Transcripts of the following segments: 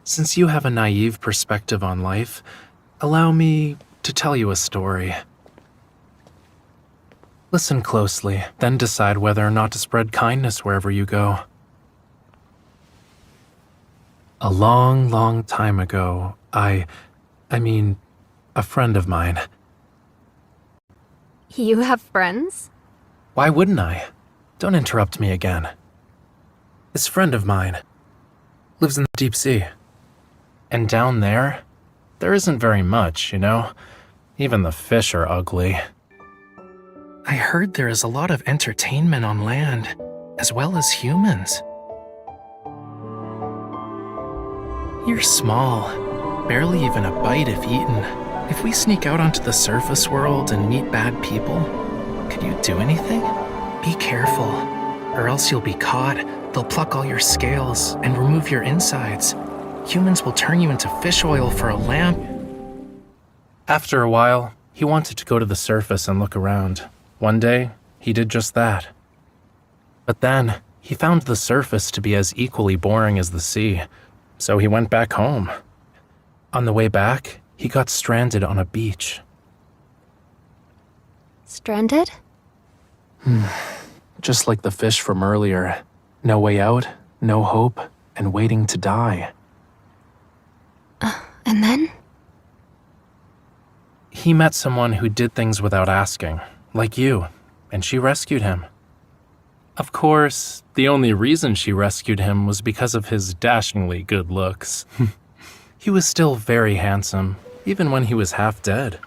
Since you have a naive perspective on life, allow me to tell you a story. Listen closely, then decide whether or not to spread kindness wherever you go. A long, long time ago, I mean, a friend of mine. You have friends? Why wouldn't I? Don't interrupt me again. This friend of mine lives in the deep sea. And down there isn't very much, you know? Even the fish are ugly. I heard there is a lot of entertainment on land, as well as humans. You're small, barely even a bite if eaten. If we sneak out onto the surface world and meet bad people, could you do anything? Be careful, or else you'll be caught. They'll pluck all your scales and remove your insides. Humans will turn you into fish oil for a lamp. After a while, he wanted to go to the surface and look around. One day, he did just that. But then, he found the surface to be as equally boring as the sea, so he went back home. On the way back, he got stranded on a beach. Stranded? Just like the fish from earlier. No way out, no hope, and waiting to die. And then? He met someone who did things without asking, like you, and she rescued him. Of course, the only reason she rescued him was because of his dashingly good looks. He was still very handsome, even when he was half dead.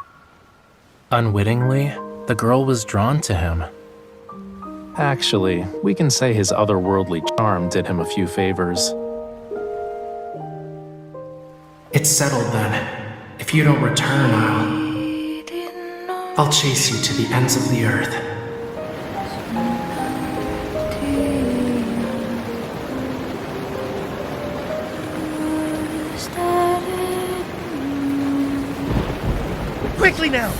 Unwittingly, the girl was drawn to him. Actually, we can say his otherworldly charm did him a few favors. It's settled then. If you don't return, I'll chase you to the ends of the earth. Quickly now!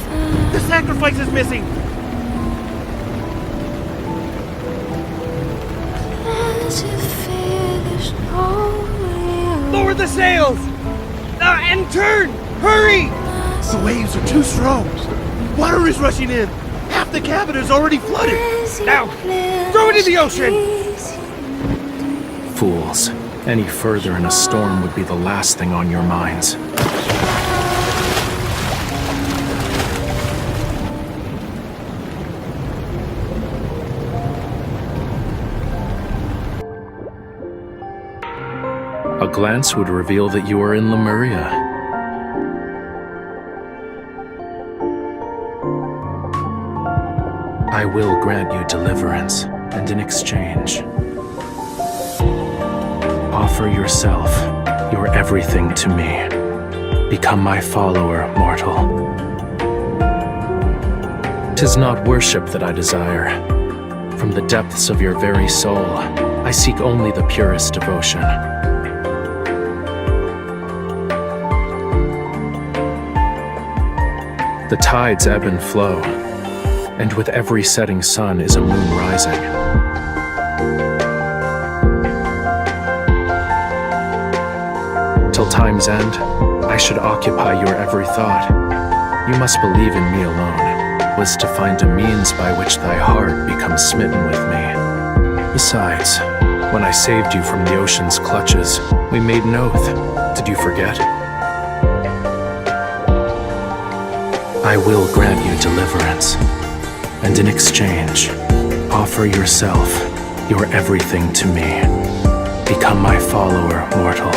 The sacrifice is missing! Lower the sails! And turn! Hurry! The waves are too strong. Water is rushing in. Half the cabin is already flooded. Now, throw it in the ocean! Fools. Any further in a storm would be the last thing on your minds. A glance would reveal that you are in Lemuria. I will grant you deliverance, and in exchange, offer yourself, your everything to me. Become my follower, mortal. 'Tis not worship that I desire. From the depths of your very soul, I seek only the purest devotion. The tides ebb and flow, and with every setting sun is a moon rising. Till time's end, I should occupy your every thought. You must believe in me alone, was to find a means by which thy heart becomes smitten with me. Besides, when I saved you from the ocean's clutches, we made an oath. Did you forget? I will grant you deliverance, and in exchange, offer yourself, your everything to me. Become my follower, mortal.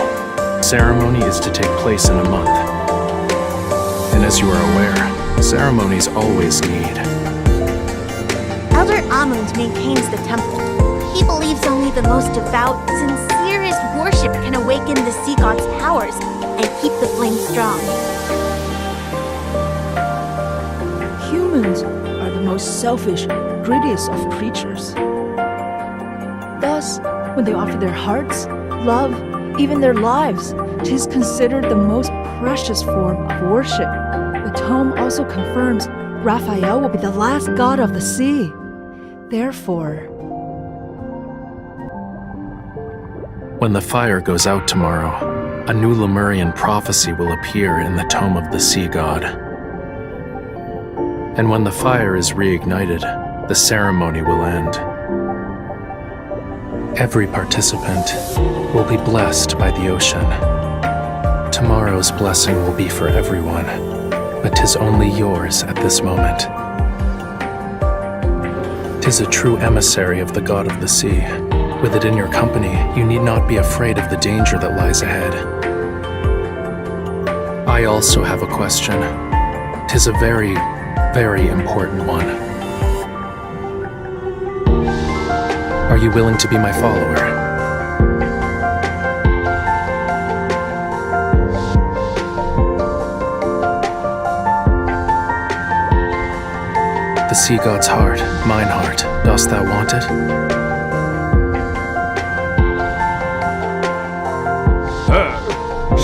Ceremony is to take place in a month. And as you are aware, ceremonies always need. Elder Amund maintains the temple. He believes only the most devout, sincerest worship can awaken the sea god's powers and keep the flame strong. Humans are the most selfish, greediest of creatures. Thus, when they offer their hearts, love, even their lives, 'tis considered the most precious form of worship. The tome also confirms Rafayel will be the last god of the sea. Therefore, When the fire goes out tomorrow, a new Lemurian prophecy will appear in the Tome of the Sea God. And when the fire is reignited, the ceremony will end. Every participant will be blessed by the ocean. Tomorrow's blessing will be for everyone, but 'tis only yours at this moment. 'Tis a true emissary of the god of the sea. With it in your company, you need not be afraid of the danger that lies ahead. I also have a question. 'Tis a very, very important one. Are you willing to be my follower? The sea god's heart, mine heart, dost thou want it?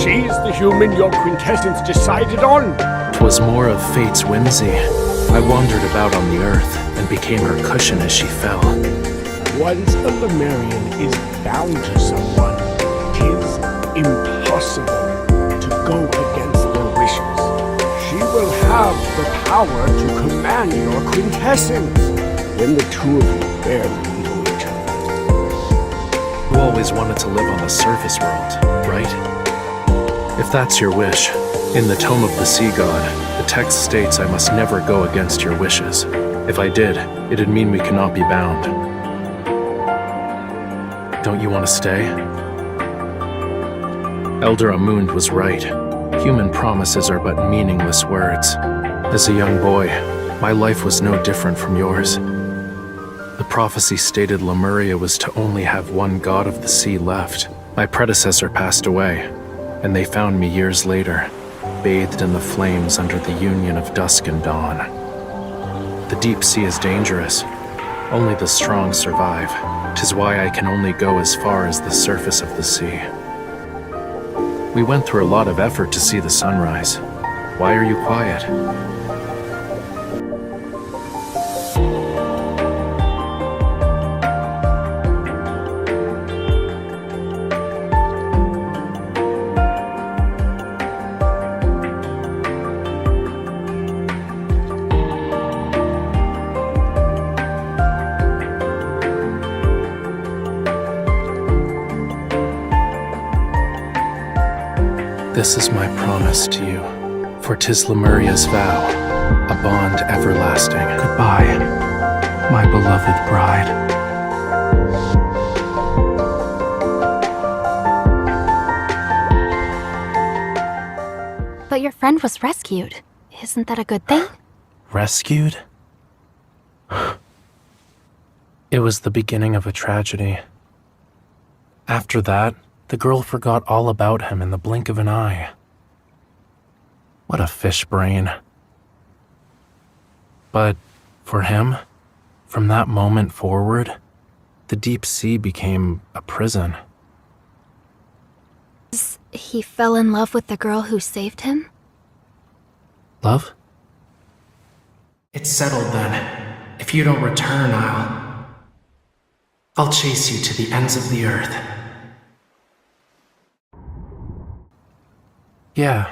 She's the human your quintessence decided on. 'Twas more of fate's whimsy. I wandered about on the earth and became her cushion as she fell. Once a Lemurian is bound to someone, 'tis impossible to go against their wishes. She will have the power to command your quintessence when the two of you barely know each other. You always wanted to live on the surface world, right? If that's your wish, in the Tome of the Sea God, the text states I must never go against your wishes. If I did, it'd mean we cannot be bound. Don't you want to stay? Elder Amund was right. Human promises are but meaningless words. As a young boy, my life was no different from yours. The prophecy stated Lemuria was to only have one god of the sea left. My predecessor passed away, and they found me years later, bathed in the flames under the union of dusk and dawn. The deep sea is dangerous. Only the strong survive. 'Tis why I can only go as far as the surface of the sea. We went through a lot of effort to see the sunrise. Why are you quiet? This is my promise to you, for 'tis Lemuria's vow, a bond everlasting. Goodbye, my beloved bride. But your friend was rescued. Isn't that a good thing? Rescued? It was the beginning of a tragedy. After that, the girl forgot all about him in the blink of an eye. What a fish brain. But for him, from that moment forward, the deep sea became a prison. He fell in love with the girl who saved him? Love? It's settled then. If you don't return, I'll chase you to the ends of the earth. Yeah.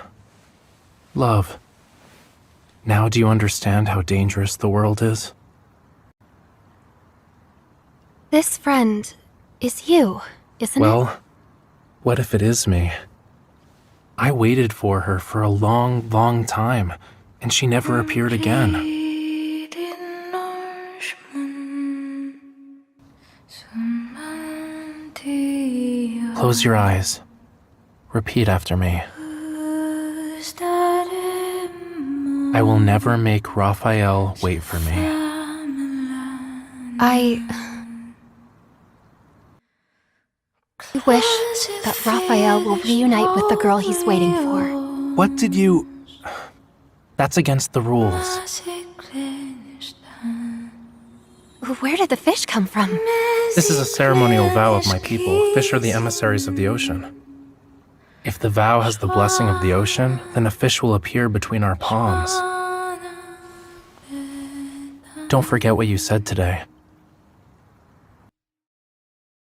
Love. Now do you understand how dangerous the world is? This friend is you, isn't it? Well, what if it is me? I waited for her for a long, long time, and she never appeared again. Close your eyes. Repeat after me. I will never make Raphael wait for me. I wish that Raphael will reunite with the girl he's waiting for. What did you... That's against the rules. Where did the fish come from? This is a ceremonial vow of my people. Fish are the emissaries of the ocean. If the vow has the blessing of the ocean, then a fish will appear between our palms. Don't forget what you said today.